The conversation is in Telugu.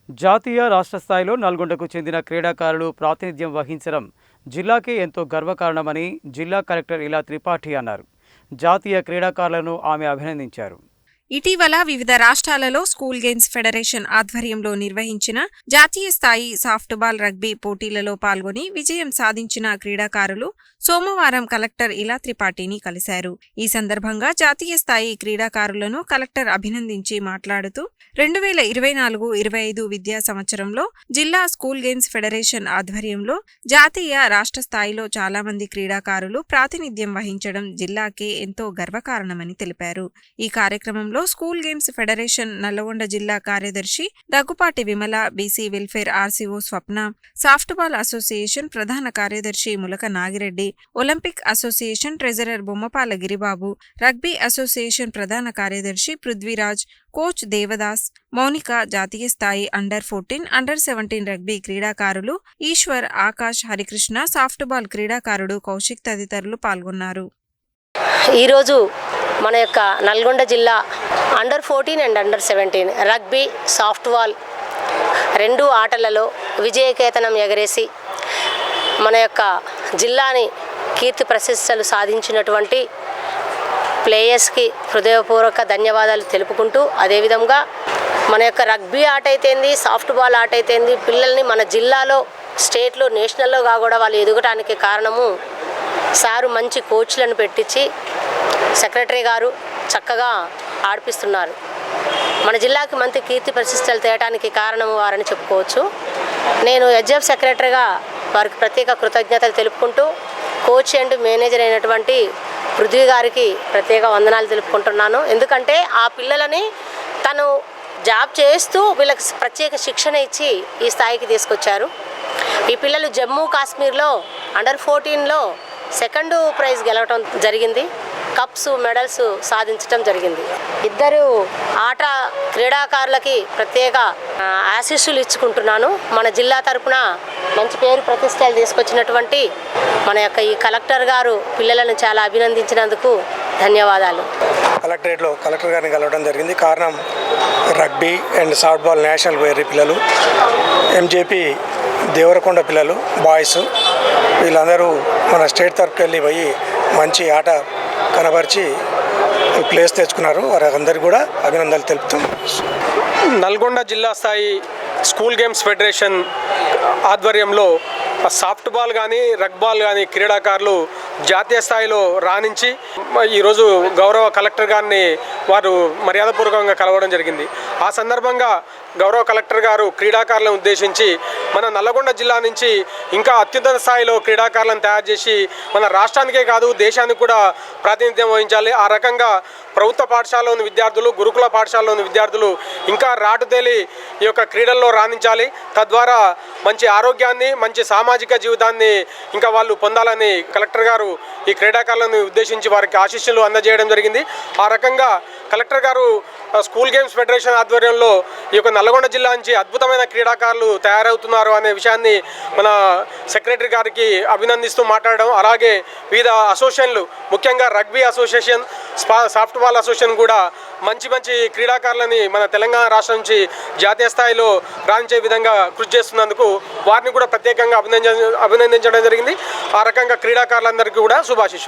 జాతీయ రాష్ట్ర స్థాయిలో నల్గొండకు చెందిన క్రీడాకారులు ప్రాతినిధ్యం వహించడం జిల్లాకే ఎంతో గర్వకారణమని జిల్లా కలెక్టర్ ఇలా త్రిపాఠి అన్నారు. జాతీయ క్రీడాకారులను ఆమె అభినందించారు. ఇటీవల వివిధ రాష్ట్రాలలో స్కూల్ గేమ్స్ ఫెడరేషన్ ఆధ్వర్యంలో నిర్వహించిన జాతీయ స్థాయి సాఫ్ట్బాల్ రగ్బీ పోటీలలో పాల్గొని విజయం సాధించిన క్రీడాకారులు సోమవారం కలెక్టర్ ఇలా త్రిపాఠిని కలిశారు. ఈ సందర్భంగా జాతీయ స్థాయి క్రీడాకారులను కలెక్టర్ అభినందించి మాట్లాడుతూ 2024-25 విద్యా సంవత్సరంలో జిల్లా స్కూల్ గేమ్స్ ఫెడరేషన్ ఆధ్వర్యంలో జాతీయ రాష్ట్ర స్థాయిలో చాలా మంది క్రీడాకారులు ప్రాతినిధ్యం వహించడం జిల్లాకే ఎంతో గర్వకారణమని తెలిపారు. ఈ కార్యక్రమంలో స్కూల్ గేమ్స్ ఫెడరేషన్ నల్లగొండ జిల్లా కార్యదర్శి Daggupati Vimala, BC welfare RCO Swapna, softball association ప్రధాన కార్యదర్శి Mulaka Nagireddy, Olympic association treasurer Bommapala Giribabu, rugby association ప్రధాన కార్యదర్శి పృథ్వీరాజ్, కోచ్ దేవదాస్, మౌనిక, జాతీయ స్థాయి అండర్-14, అండర్-17 రగ్బీ క్రీడాకారులు ఈశ్వర్, ఆకాష్, హరికృష్ణ, సాఫ్ట్బాల్ క్రీడాకారుడు కౌశిక్ తదితరులు పాల్గొన్నారు. ఈరోజు మన యొక్క నల్గొండ జిల్లా అండర్-14 అండ్ అండర్-17 రగ్బీ, సాఫ్ట్బాల్ రెండు ఆటలలో విజయకేతనం ఎగరేసి మన యొక్క జిల్లాని కీర్తి ప్రతిష్టలు సాధించినటువంటి ప్లేయర్స్కి హృదయపూర్వక ధన్యవాదాలు తెలుపుకుంటూ, అదేవిధంగా మన యొక్క రగ్బీ ఆట అయితేంది, సాఫ్ట్బాల్ ఆట అయితేంది, పిల్లల్ని మన జిల్లాలో స్టేట్లో నేషనల్లో కూడా వాళ్ళు ఎదగటానికి కారణము సారు మంచి కోచ్లను పెట్టించి సెక్రటరీ గారు చక్కగా ఆడిపిస్తున్నారు. మన జిల్లాకి మంచి కీర్తి ప్రతిష్టలు తేయడానికి కారణం వారని చెప్పుకోవచ్చు. నేను హెచ్ఎఫ్ సెక్రటరీగా వారికి ప్రత్యేక కృతజ్ఞతలు తెలుపుకుంటూ, కోచ్ అండ్ మేనేజర్ అయినటువంటి పృథ్వీ గారికి ప్రత్యేక వందనాలు తెలుపుకుంటున్నాను. ఎందుకంటే ఆ పిల్లలని తను జాబ్ చేస్తూ వీళ్ళకి ప్రత్యేక శిక్షణ ఇచ్చి ఈ స్థాయికి తీసుకొచ్చారు. ఈ పిల్లలు జమ్మూ కాశ్మీర్లో అండర్-14లో సెకండ్ ప్రైజ్ గెలవటం జరిగింది. కప్స్, మెడల్స్ సాధించడం జరిగింది. ఇద్దరు క్రీడాకారులకి ప్రత్యేక ఆశీస్సులు ఇచ్చుకుంటున్నాను. మన జిల్లా తరపున మంచి పేరు ప్రతిష్టలు తీసుకొచ్చినటువంటి మన యొక్క ఈ కలెక్టర్ గారు పిల్లలను చాలా అభినందించినందుకు ధన్యవాదాలు. కలెక్టరేట్లో కలెక్టర్ గారిని కలవడం జరిగింది. కారణం రగ్బీ అండ్ సాఫ్ట్బాల్ నేషనల్ వేరే పిల్లలు, ఎంజేపీ దేవరకొండ పిల్లలు బాయ్స్, వీళ్ళందరూ మన స్టేట్ తరపుకి వెళ్ళి పోయి మంచి ఆట కనబరిచి ప్లేస్ తెచ్చుకున్నారు. వారందరికీ కూడా అభినందనలు తెలుపుతాం. నల్గొండ జిల్లా స్థాయి స్కూల్ గేమ్స్ ఫెడరేషన్ ఆధ్వర్యంలో సాఫ్ట్బాల్ కానీ రగ్బాల్ కానీ క్రీడాకారులు జాతీయ స్థాయిలో రాణించి ఈరోజు గౌరవ కలెక్టర్ గారిని వారు మర్యాదపూర్వకంగా కలవడం జరిగింది. ఆ సందర్భంగా గౌరవ కలెక్టర్ గారు క్రీడాకారులను ఉద్దేశించి మన నల్లగొండ జిల్లా నుంచి ఇంకా అత్యున్నత స్థాయిలో క్రీడాకారులను తయారు చేసి మన రాష్ట్రానికే కాదు దేశానికి కూడా ప్రాతినిధ్యం వహించాలి. ఆ రకంగా ప్రభుత్వ పాఠశాలలోని విద్యార్థులు, గురుకుల పాఠశాలలోని విద్యార్థులు ఇంకా రాటుతేలి ఈ యొక్క క్రీడల్లో రాణించాలి. తద్వారా మంచి ఆరోగ్యాన్ని, మంచి సామాజిక జీవితాన్ని ఇంకా వాళ్ళు పొందాలని కలెక్టర్ గారు ఈ క్రీడాకారులను ఉద్దేశించి వారికి ఆశీస్సులు అందజేయడం జరిగింది. ఆ రకంగా కలెక్టర్ గారు స్కూల్ గేమ్స్ ఫెడరేషన్ ఆధ్వర్యంలో ఈ యొక్క నల్గొండ జిల్లా నుంచి అద్భుతమైన క్రీడాకారులు తయారవుతున్నారు అనే విషయాన్ని మన సెక్రటరీ గారికి అభినందిస్తూ మాట్లాడడం, అలాగే వివిధ అసోసియేషన్లు ముఖ్యంగా రగ్బీ అసోసియేషన్, సాఫ్ట్బాల్ అసోసియేషన్ కూడా మంచి మంచి క్రీడాకారులని మన తెలంగాణ రాష్ట్రం నుంచి జాతీయ స్థాయిలో రాణించే విధంగా కృషి చేస్తున్నందుకు వారిని కూడా ప్రత్యేకంగా అభినందించడం జరిగింది. ఆ రకంగా క్రీడాకారులందరికీ కూడా శుభాశీస్సులు.